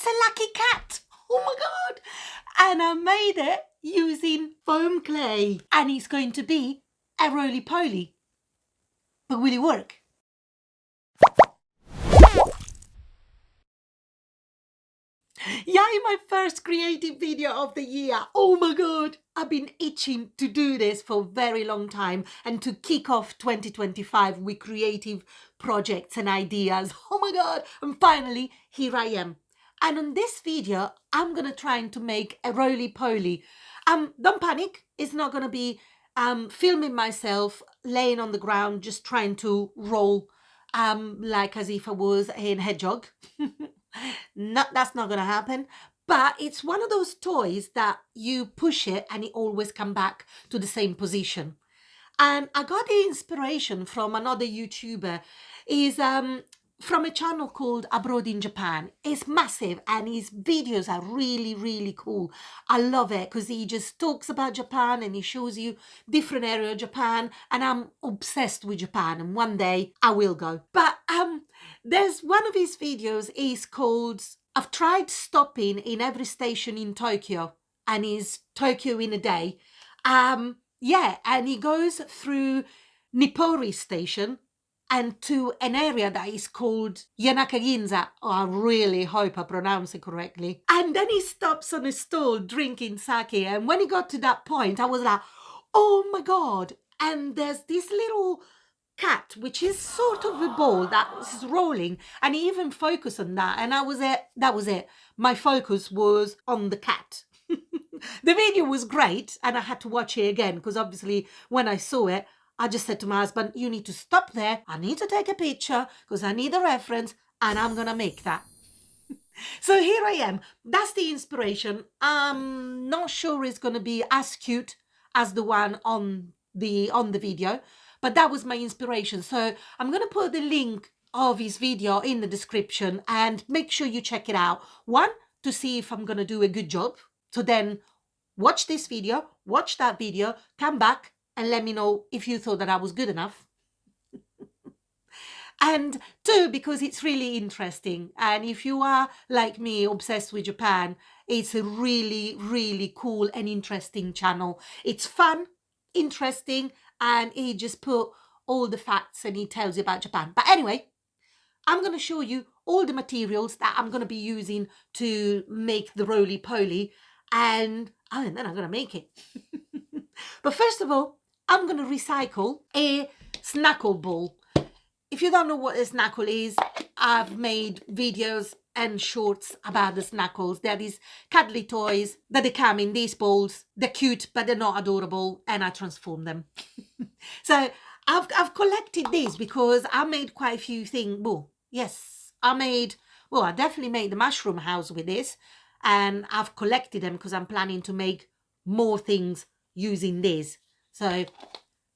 It's a lucky cat. Oh my God. And I made it using foam clay. And it's going to be a roly-poly. But will it work? Yay, my first creative video of the year. Oh my God. I've been itching to do this for a very long time and to kick off 2025 with creative projects and ideas. Oh my God. And finally, here I am. And on this video, I'm going to try to make a roly-poly. Don't panic. It's not going to be filming myself laying on the ground, just trying to roll like as if I was a hedgehog. No, that's not going to happen. But it's one of those toys that you push it and it always come back to the same position. And I got the inspiration from another YouTuber. Is from a channel called Abroad in Japan. It's massive and his videos are really, really cool. I love it because he just talks about Japan and he shows you different areas of Japan, and I'm obsessed with Japan and one day I will go. But there's one of his videos is called I've tried stopping in every station in Tokyo, and is Tokyo in a day. Yeah, and he goes through Nippori station and to an area that is called Yanaka-ginza. Oh, I really hope I pronounce it correctly. And then he stops on a stall drinking sake. And when he got to that point, I was like, oh my God. And there's this little cat, which is sort of a ball that is rolling. And he even focused on that. And that was it. My focus was on the cat. The video was great. And I had to watch it again because obviously when I saw it, I just said to my husband, you need to stop there. I need to take a picture because I need a reference and I'm going to make that. So here I am. That's the inspiration. I'm not sure it's going to be as cute as the one on the video, but that was my inspiration. So I'm going to put the link of his video in the description and make sure you check it out. One, to see if I'm going to do a good job. So then watch this video, watch that video, come back and let me know if you thought that I was good enough. And two, because it's really interesting. And if you are, like me, obsessed with Japan, it's a really, really cool and interesting channel. It's fun, interesting, and he just put all the facts and he tells you about Japan. But anyway, I'm going to show you all the materials that I'm going to be using to make the roly-poly. And then I'm going to make it. But first of all, I'm going to recycle a snackle ball. If you don't know what a snackle is, I've made videos and shorts about the snackles. They're these cuddly toys that they come in these balls. They're cute, but they're not adorable, and I transform them. So I've collected these because I made quite a few things. Well, yes, I definitely made the mushroom house with this, and I've collected them because I'm planning to make more things using these. So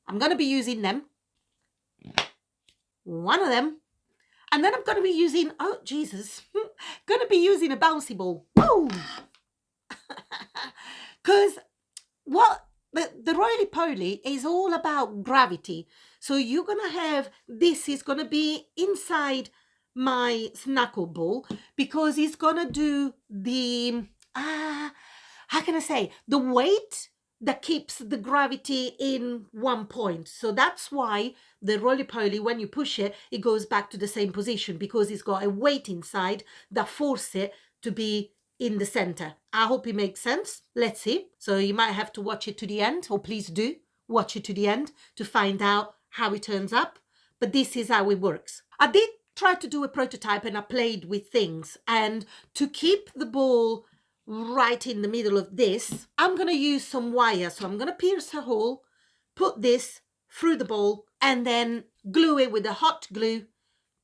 I'm going to be using them. One of them. And then I'm going to be using, oh, Jesus, going to be using a bouncy ball. Woo! Because what the roly-poly is all about gravity. So you're going to have, this is going to be inside my snackle ball because it's going to do the, how can I say, the weight that keeps the gravity in one point. So that's why the roly-poly, when you push it, it goes back to the same position because it's got a weight inside that forces it to be in the center. I hope it makes sense. Let's see. So you might have to watch it to the end, or please do watch it to the end to find out how it turns up. But this is how it works. I did try to do a prototype and I played with things, and to keep the ball right in the middle of this, I'm going to use some wire. So I'm going to pierce a hole, put this through the ball, and then glue it with a hot glue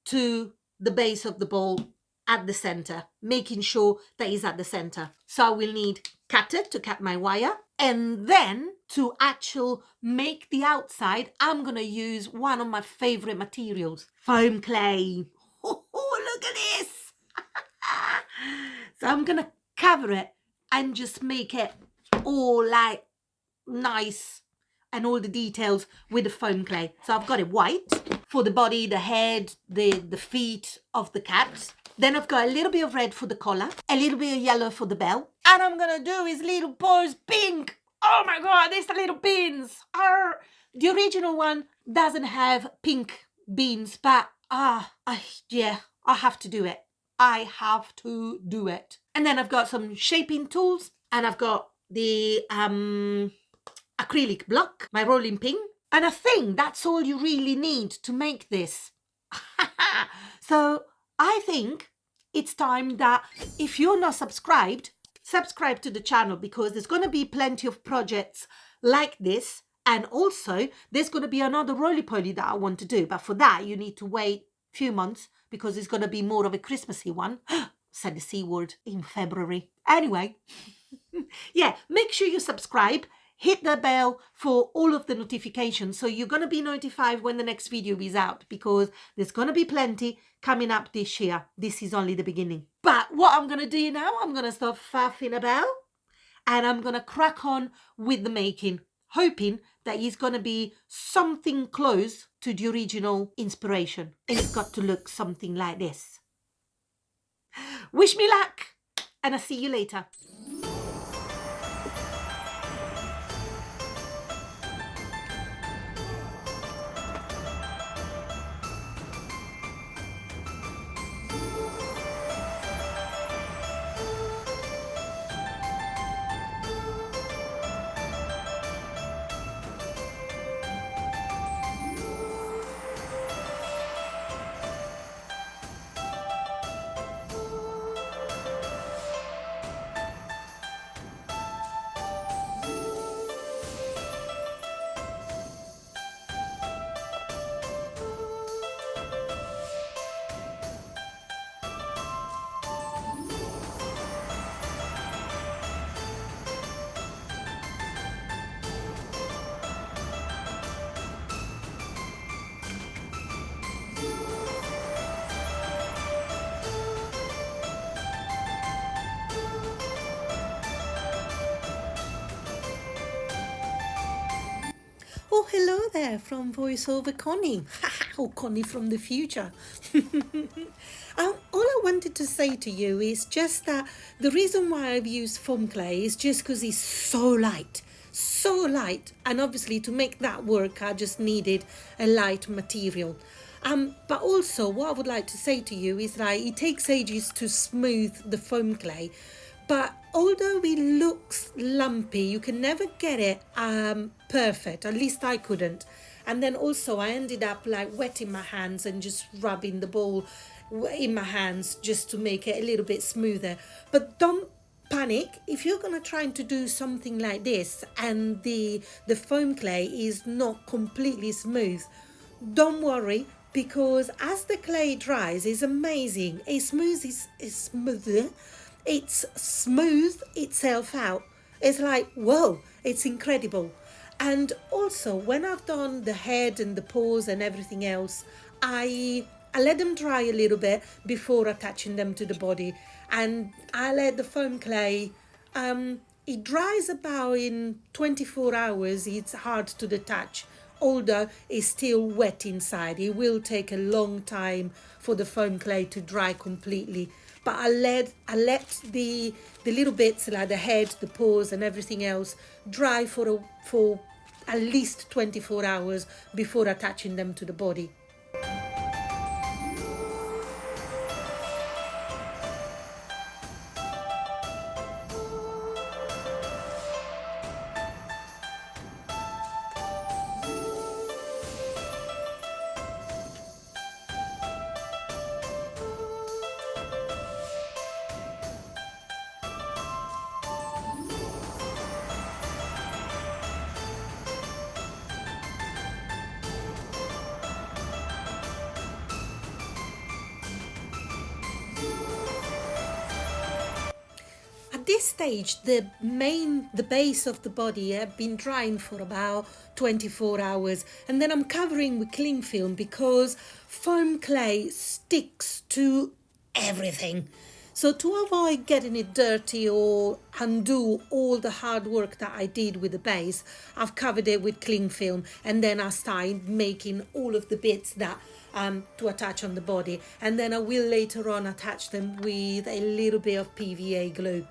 to the base of the ball at the center, making sure that it's at the center. So I will need cutter to cut my wire, and then to actually make the outside, I'm going to use one of my favorite materials, foam clay. Oh, look at this. So I'm going to cover it and just make it all like nice and all the details with the foam clay. So I've got it white, for the body, the head, the feet of the cat. Then I've got a little bit of red for the collar, a little bit of yellow for the bell. And I'm gonna do his little paws pink. Oh my God, these little beans. Arr. The original one doesn't have pink beans, but yeah, I have to do it. I have to do it. And then I've got some shaping tools, and I've got the acrylic block, my rolling pin, and I think that's all you really need to make this. So I think it's time that if you're not subscribed, subscribe to the channel, because there's going to be plenty of projects like this. And also there's going to be another roly-poly that I want to do. But for that, you need to wait a few months, because it's going to be more of a Christmassy one. Said the C word, in February. Anyway, yeah, make sure you subscribe. Hit the bell for all of the notifications, so you're going to be notified when the next video is out, because there's going to be plenty coming up this year. This is only the beginning. But what I'm going to do now, I'm going to stop faffing about, and I'm going to crack on with the making, hoping that it's going to be something close to the original inspiration. And it's got to look something like this. Wish me luck, and I'll see you later. Oh, hello there from VoiceOver Connie. Oh, Connie from the future. All I wanted to say to you is just that the reason why I've used foam clay is just because it's so light. And obviously to make that work, I just needed a light material. But also what I would like to say to you is that it takes ages to smooth the foam clay. But although it looks lumpy, you can never get it perfect. At least I couldn't. And then also I ended up like wetting my hands and just rubbing the ball in my hands just to make it a little bit smoother. But don't panic if you're going to try to do something like this and the foam clay is not completely smooth. Don't worry, because as the clay dries, it's amazing. It smooths itself out. It's like, whoa, it's incredible. And also when I've done the head and the paws and everything else, I let them dry a little bit before attaching them to the body. And I let the foam clay, it dries about in 24 hours. It's hard to detach, although it's still wet inside. It will take a long time for the foam clay to dry completely. But I let the little bits like the head, the paws and everything else dry for at least 24 hours before attaching them to the body. At this stage, the base of the body have been drying for about 24 hours, and then I'm covering with cling film because foam clay sticks to everything. So to avoid getting it dirty or undo all the hard work that I did with the base, I've covered it with cling film, and then I started making all of the bits that to attach on the body, and then I will later on attach them with a little bit of PVA glue.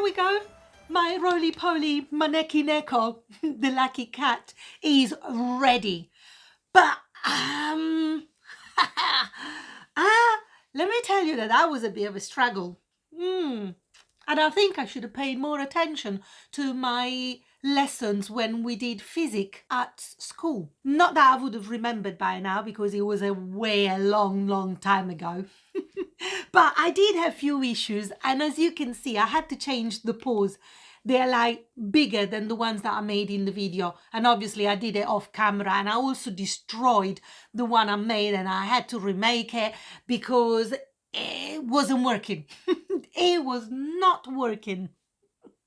we go. My roly-poly maneki neko, the Lucky Cat, is ready. But, let me tell you that was a bit of a struggle. And I think I should have paid more attention to my lessons when we did physics at school. Not that I would have remembered by now because it was a long time ago. But I did have few issues, and as you can see, I had to change the paws. They're like bigger than the ones that I made in the video, and obviously I did it off camera, and I also destroyed the one I made and I had to remake it because it wasn't working. It was not working.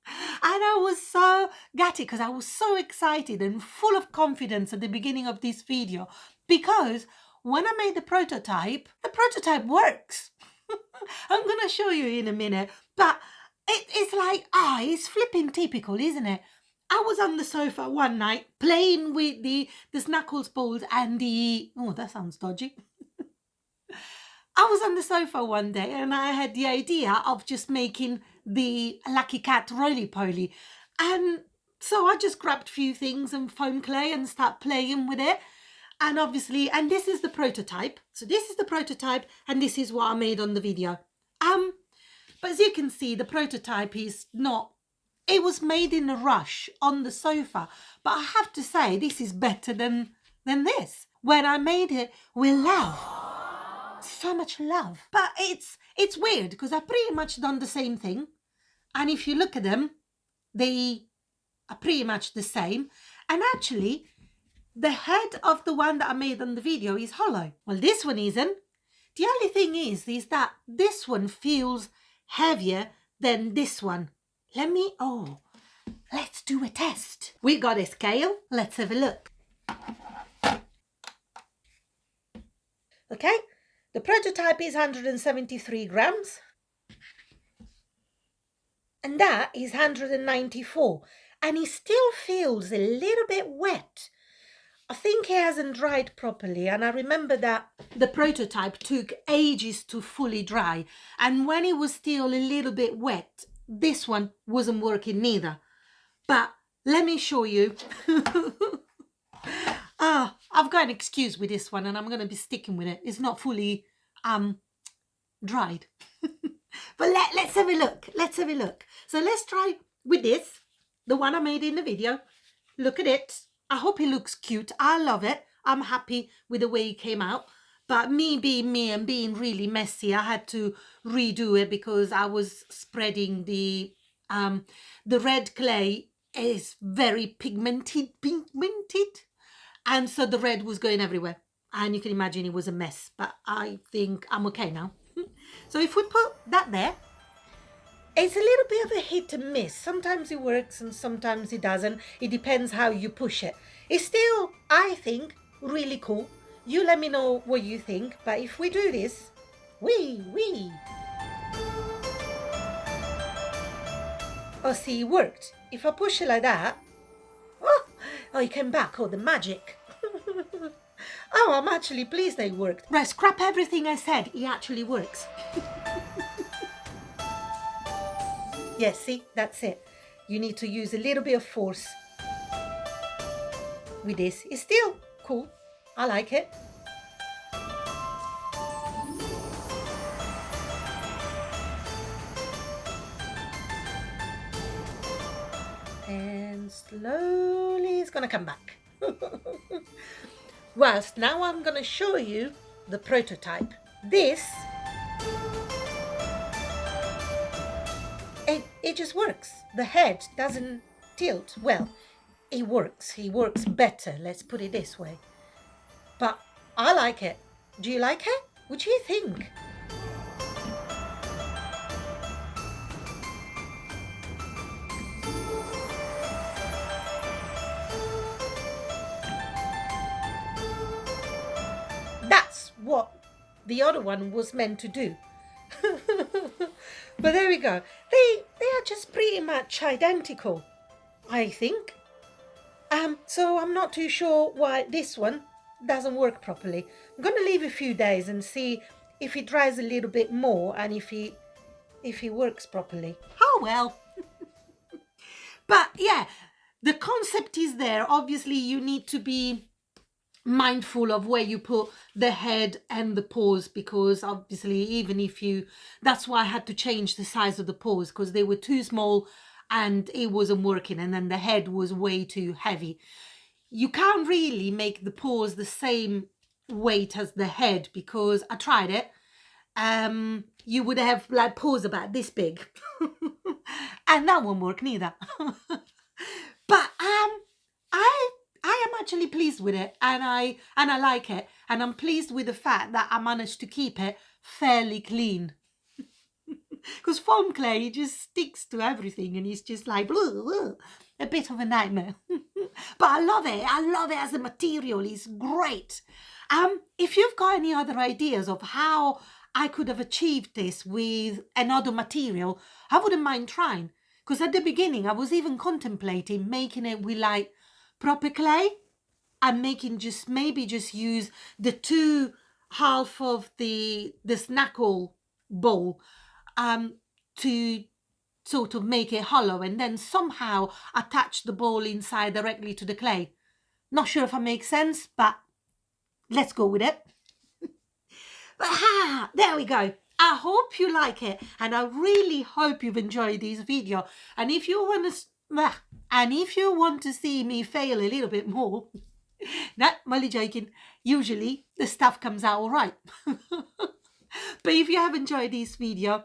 And I was so gutted because I was so excited and full of confidence at the beginning of this video, because when I made the prototype works. I'm going to show you in a minute, but it's like, it's flipping typical, isn't it? I was on the sofa one night playing with the Snuggles balls and oh, that sounds dodgy. I was on the sofa one day and I had the idea of just making the Lucky Cat Roly-Poly. And so I just grabbed a few things and foam clay and start playing with it. And obviously, and this is the prototype. So this is the prototype and this is what I made on the video. But as you can see, the prototype is not, it was made in a rush on the sofa. But I have to say, this is better than this. When I made it with love. So much love. But it's weird because I've pretty much done the same thing. And if you look at them, they are pretty much the same. And actually, the head of the one that I made on the video is hollow. Well, this one isn't. The only thing is that this one feels heavier than this one. Let's do a test. We got a scale. Let's have a look. Okay, the prototype is 173 grams. And that is 194. And it still feels a little bit wet. I think it hasn't dried properly, and I remember that the prototype took ages to fully dry, and when it was still a little bit wet, this one wasn't working neither. But let me show you. I've got an excuse with this one and I'm going to be sticking with it. It's not fully dried. But let's have a look. Let's have a look. So let's try with this, the one I made in the video. Look at it. I hope it looks cute. I love it. I'm happy with the way it came out. But me being me and being really messy, I had to redo it because I was spreading the red clay is very pigmented. And so the red was going everywhere. And you can imagine it was a mess. But I think I'm okay now. So if we put that there, it's a little bit of a hit and miss. Sometimes it works and sometimes it doesn't. It depends how you push it. It's still, I think, really cool. You let me know what you think. But if we do this, wee. Oh, see, it worked. If I push it like that, oh, it came back. Oh, the magic. Oh, I'm actually pleased that it worked. Right, scrap everything I said. It actually works. Yes, see, that's it. You need to use a little bit of force with this. It's still cool. I like it. And slowly it's going to come back. Whilst now I'm going to show you the prototype. This, it just works. The head doesn't tilt. Well, it works. It works better. Let's put it this way. But I like it. Do you like it? What do you think? That's what the other one was meant to do. But there we go. They are just pretty much identical, I think. So I'm not too sure why this one doesn't work properly. I'm going to leave a few days and see if it dries a little bit more and if it works properly. Oh well. But yeah, the concept is there. Obviously, you need to be mindful of where you put the head and the paws, because obviously even if you, that's why I had to change the size of the paws, because they were too small and it wasn't working, and then the head was way too heavy. You can't really make the paws the same weight as the head, because I tried it. You would have like paws about this big and that won't work neither. But I am actually pleased with it, and I like it, and I'm pleased with the fact that I managed to keep it fairly clean. Because foam clay just sticks to everything, and it's just like a bit of a nightmare. But I love it. I love it as a material. It's great. If you've got any other ideas of how I could have achieved this with another material, I wouldn't mind trying. Because at the beginning, I was even contemplating making it with like proper clay, and making just maybe just use the two half of the snackle bowl to sort of make it hollow, and then somehow attach the ball inside directly to the clay. Not sure if I make sense, but let's go with it. But there we go. I hope you like it, and I really hope you've enjoyed this video. And if you want to see me fail a little bit more, not only joking, usually the stuff comes out all right. But if you have enjoyed this video,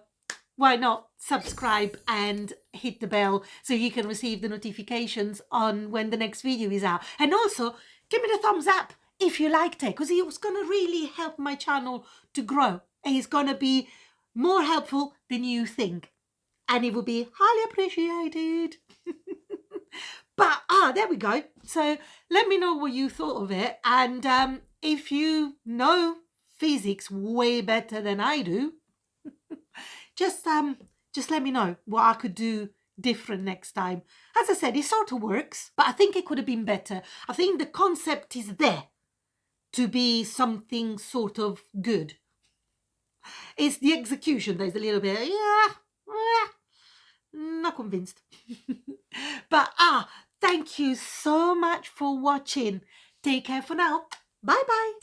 why not subscribe and hit the bell so you can receive the notifications on when the next video is out. And also, give me the thumbs up if you liked it, because it was going to really help my channel to grow. And it's going to be more helpful than you think. And it will be highly appreciated. But, there we go. So let me know what you thought of it. And if you know physics way better than I do, just let me know what I could do different next time. As I said, it sort of works, but I think it could have been better. I think the concept is there to be something sort of good. It's the execution that is a little bit, not convinced. But thank you so much for watching. Take care for now. Bye bye.